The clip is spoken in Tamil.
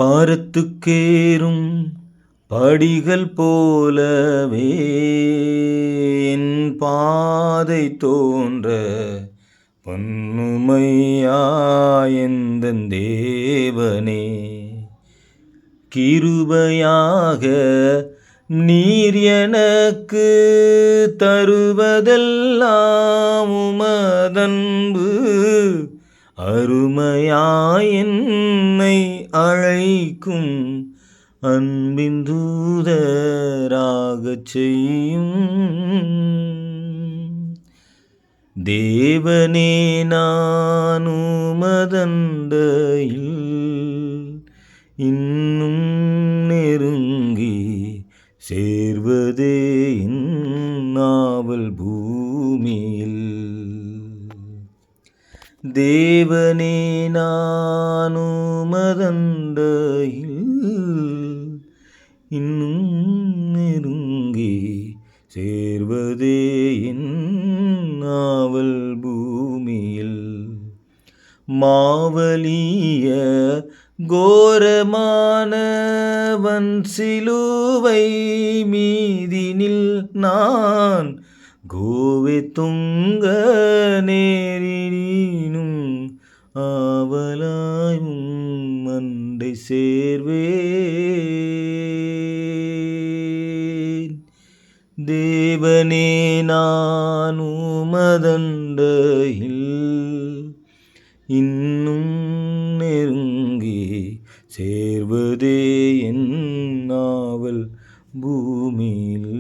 பாரத்துக்கேறும் படிகள் போலவே என் பாதை தோன்ற பண்ணுமையாயெந்தன் தேவனே, கிருபையாக நீர் எனக்கு தருவதெல்லாம் உமதன்பு, அருமையாய் என்னை அழைக்கும் அன்பின் தூதராகச் செய்யும். தேவனே, நான் உமதண்டையில் இன்னும் நெருங்கி சேர்வதே என் நாவல் பூமியில். தேவனே, நான் உமதண்டையில் இன்னும் நெருங்கி சேர்வதே என் நாவல் பூமியில். மாவலிய கோரமானவன் சிலுவை மீதினில் நான் கோவை தொங்க நேரினும் ஆவலாயும் மண்டை சேர்வேன். தேவனே, நான் உமதண்டையில் இன்னும் நெருங்கி சேர்வதே என் நாவல் பூமியில்.